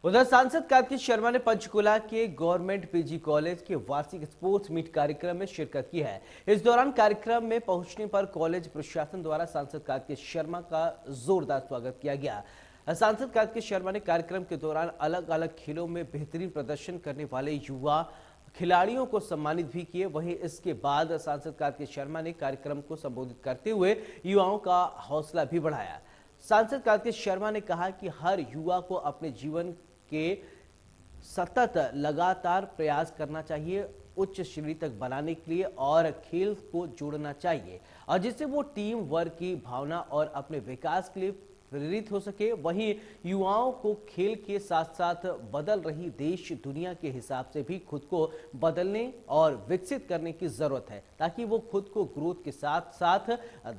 उधर सांसद कार्तिक शर्मा ने पंचकुला के गवर्नमेंट पीजी कॉलेज के वार्षिक स्पोर्ट्स मीट कार्यक्रम में शिरकत की है। इस दौरान कार्यक्रम में पहुंचने पर कॉलेज प्रशासन द्वारा सांसद कार्तिक शर्मा का जोरदार स्वागत किया गया। सांसद कार्तिक शर्मा ने कार्यक्रम के दौरान अलग अलग खेलों में बेहतरीन प्रदर्शन करने वाले युवा खिलाड़ियों को सम्मानित भी किए। वहीं इसके बाद सांसद कार्तिक शर्मा ने कार्यक्रम को संबोधित करते हुए युवाओं का हौसला भी बढ़ाया। सांसद कार्तिक शर्मा ने कहा कि हर युवा को अपने जीवन के सतत लगातार प्रयास करना चाहिए उच्च श्रेणी तक बनाने के लिए और खेल को जोड़ना चाहिए और जिससे वो टीम वर्क की भावना और अपने विकास के लिए प्रेरित हो सके। वहीं युवाओं को खेल के साथ साथ बदल रही देश दुनिया के हिसाब से भी खुद को बदलने और विकसित करने की जरूरत है ताकि वो खुद को ग्रोथ के साथ साथ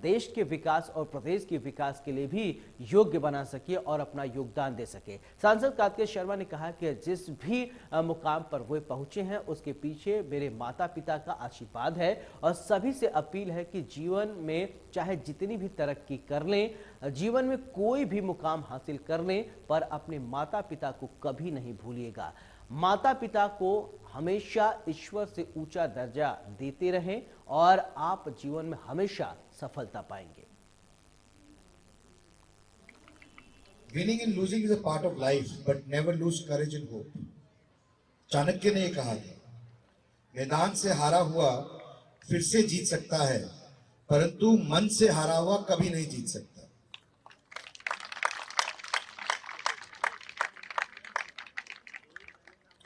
देश के विकास और प्रदेश के विकास के लिए भी योग्य बना सके और अपना योगदान दे सके। सांसद कार्तिक शर्मा ने कहा कि जिस भी मुकाम पर वे पहुंचे हैं उसके पीछे मेरे माता पिता का आशीर्वाद है और सभी से अपील है कि जीवन में चाहे जितनी भी तरक्की कर लें, जीवन में कोई भी मुकाम हासिल कर लें, पर अपने माता पिता को कभी नहीं भूलिएगा। माता पिता को हमेशा ईश्वर से ऊंचा दर्जा देते रहें और आप जीवन में हमेशा सफलता पाएंगे। Winning and losing is a part of life, but never lose courage and hope. Chanakya ने यह कहा था, मैदान से हारा हुआ फिर से जीत सकता है, परंतु मन से हारा हुआ कभी नहीं जीत सकता।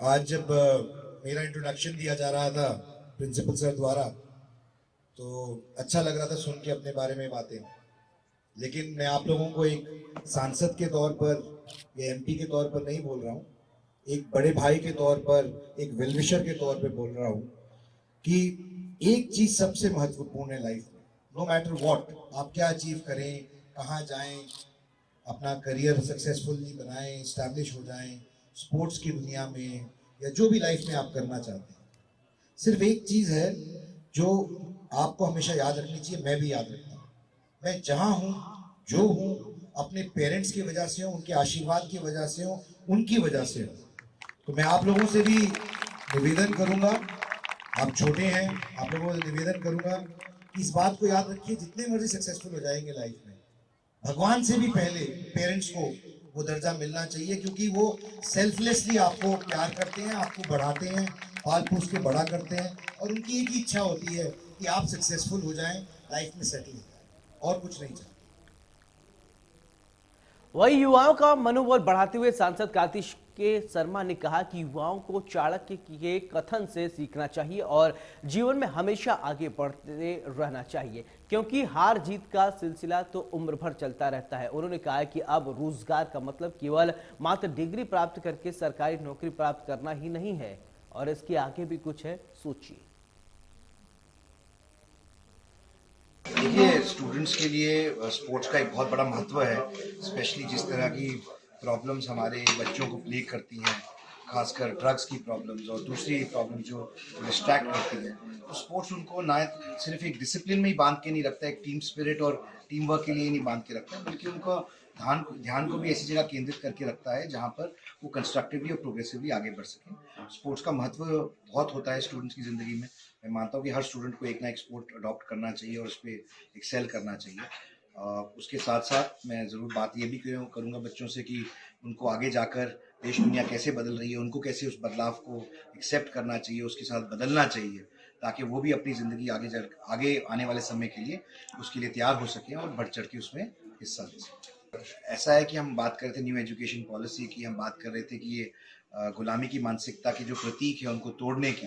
आज जब मेरा इंट्रोडक्शन दिया जा रहा था प्रिंसिपल सर द्वारा, तो अच्छा लग रहा था सुन के अपने बारे में बातें, लेकिन मैं आप लोगों को एक सांसद के तौर पर या एमपी के तौर पर नहीं बोल रहा हूँ, एक बड़े भाई के तौर पर, एक वेलविशर के तौर पर बोल रहा हूँ कि एक चीज सबसे महत्वपूर्ण है लाइफ में। नो मैटर व्हाट आप क्या अचीव करें, कहाँ जाएं, अपना करियर सक्सेसफुली बनाएं, इस्टेब्लिश हो जाएं स्पोर्ट्स की दुनिया में या जो भी लाइफ में आप करना चाहते हैं, सिर्फ एक चीज है जो आपको हमेशा याद रखनी चाहिए। मैं भी याद रखता हूँ, मैं जहाँ हूँ जो हूँ अपने पेरेंट्स की वजह से हूँ, उनके आशीर्वाद की वजह से हूँ, उनकी वजह से हूँ। तो मैं आप लोगों से भी निवेदन करूंगा, आप छोटे हैं, आप लोगों से निवेदन करूंगा कि इस बात को याद रखिए, जितने मर्जी सक्सेसफुल हो जाएंगे लाइफ में, भगवान से भी पहले पेरेंट्स को वो दर्जा मिलना चाहिए, क्योंकि वो सेल्फलेसली आपको प्यार करते हैं, आपको बढ़ाते हैं, पाल पोस के बड़ा करते हैं और उनकी एक ही इच्छा होती है कि आप सक्सेसफुल हो जाएं, लाइफ में सेटल हो जाएं, और कुछ नहीं चाहते। वही युवाओं का मनोबल बढ़ाते हुए सांसद कार्तिक शर्मा ने कहा कि युवाओं को चाणक्य के कथन से सीखना चाहिए और जीवन में हमेशा आगे बढ़ते रहना चाहिए, क्योंकि हार जीत का सिलसिला तो उम्र भर चलता रहता है। उन्होंने कहा कि अब रोजगार का मतलब केवल मात्र डिग्री प्राप्त करके सरकारी नौकरी प्राप्त करना ही नहीं है और इसके आगे भी कुछ है, सोचिए। देखिए, स्टूडेंट्स के लिए स्पोर्ट्स का एक बहुत बड़ा महत्व है, स्पेशली जिस तरह की प्रॉब्लम्स हमारे बच्चों को प्लेग करती हैं, खासकर ड्रग्स की प्रॉब्लम्स और दूसरी प्रॉब्लम जो डिस्ट्रैक्ट करती है। तो स्पोर्ट्स उनको ना सिर्फ एक डिसिप्लिन में ही बांध के नहीं रखता, एक टीम स्पिरिट और टीम वर्क के लिए नहीं बांध के रखता है, बल्कि उनको ध्यान को भी ऐसी जगह केंद्रित करके रखता है जहाँ पर वो कंस्ट्रक्टिवली और प्रोग्रेसिवली आगे बढ़ सकें। स्पोर्ट्स का महत्व बहुत होता है स्टूडेंट्स की ज़िंदगी में। मैं मानता हूँ कि हर स्टूडेंट को एक ना एक स्पोर्ट अडॉप्ट करना चाहिए और उस पर एक्सेल करना चाहिए। उसके साथ साथ मैं ज़रूर बात ये भी करूँगा बच्चों से कि उनको आगे जाकर देश दुनिया कैसे बदल रही है, उनको कैसे उस बदलाव को एक्सेप्ट करना चाहिए, उसके साथ बदलना चाहिए, ताकि वो भी अपनी ज़िंदगी आगे आने वाले समय के लिए उसके लिए तैयार हो सकें और बढ़ चढ़ के उसमें हिस्सा ले सकें। ऐसा है कि हम बात कर रहे थे न्यू एजुकेशन पॉलिसी की, हम बात कर रहे थे कि ये गुलामी की मानसिकता के जो प्रतीक है उनको तोड़ने की,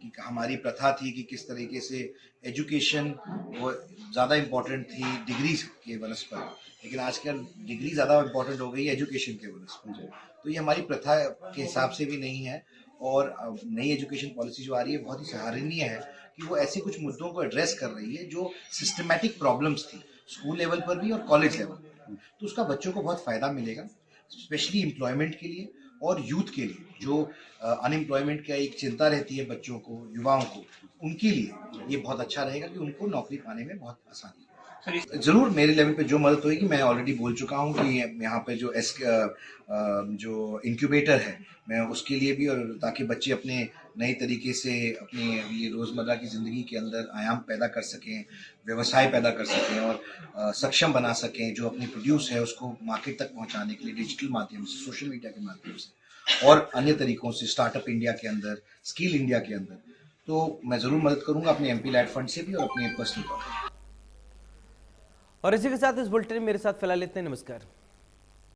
कि हमारी प्रथा थी कि किस तरीके से एजुकेशन वो ज़्यादा इम्पोर्टेंट थी डिग्री के बनस्पत, लेकिन आजकल डिग्री ज़्यादा इम्पोर्टेंट हो गई है एजुकेशन के बनस्पत। तो ये हमारी प्रथा के हिसाब से भी नहीं है और नई एजुकेशन पॉलिसी जो आ रही है बहुत ही सराहनीय है कि वो ऐसे कुछ मुद्दों को एड्रेस कर रही है जो सिस्टमैटिक प्रॉब्लम्स थी स्कूल लेवल पर भी और कॉलेज लेवल पर। तो उसका बच्चों को बहुत फ़ायदा मिलेगा, स्पेशली एम्प्लॉयमेंट के लिए और यूथ के लिए, जो अनएम्प्लॉयमेंट का एक चिंता रहती है बच्चों को, युवाओं को, उनके लिए ये बहुत अच्छा रहेगा कि उनको नौकरी पाने में बहुत आसानी है। जरूर मेरे लेवल पे जो मदद होगी मैं ऑलरेडी बोल चुका हूँ कि यहाँ पे जो इंक्यूबेटर है मैं उसके लिए भी, और ताकि बच्चे अपने नए तरीके से अपनी ये रोज़मर्रा की ज़िंदगी के अंदर आयाम पैदा कर सकें, व्यवसाय पैदा कर सकें और सक्षम बना सकें, जो अपनी प्रोड्यूस है उसको मार्केट तक पहुँचाने के लिए डिजिटल माध्यम से, सोशल मीडिया के माध्यम से और अन्य तरीकों से, स्टार्टअप इंडिया के अंदर, स्किल इंडिया के अंदर। तो मैं ज़रूर मदद करूँगा अपने MP लैड फंड से भी और अपने पर्सनल तौर पर। और इसी के साथ इस बुलेटिन में मेरे साथ फिलहाल इतने। नमस्कार।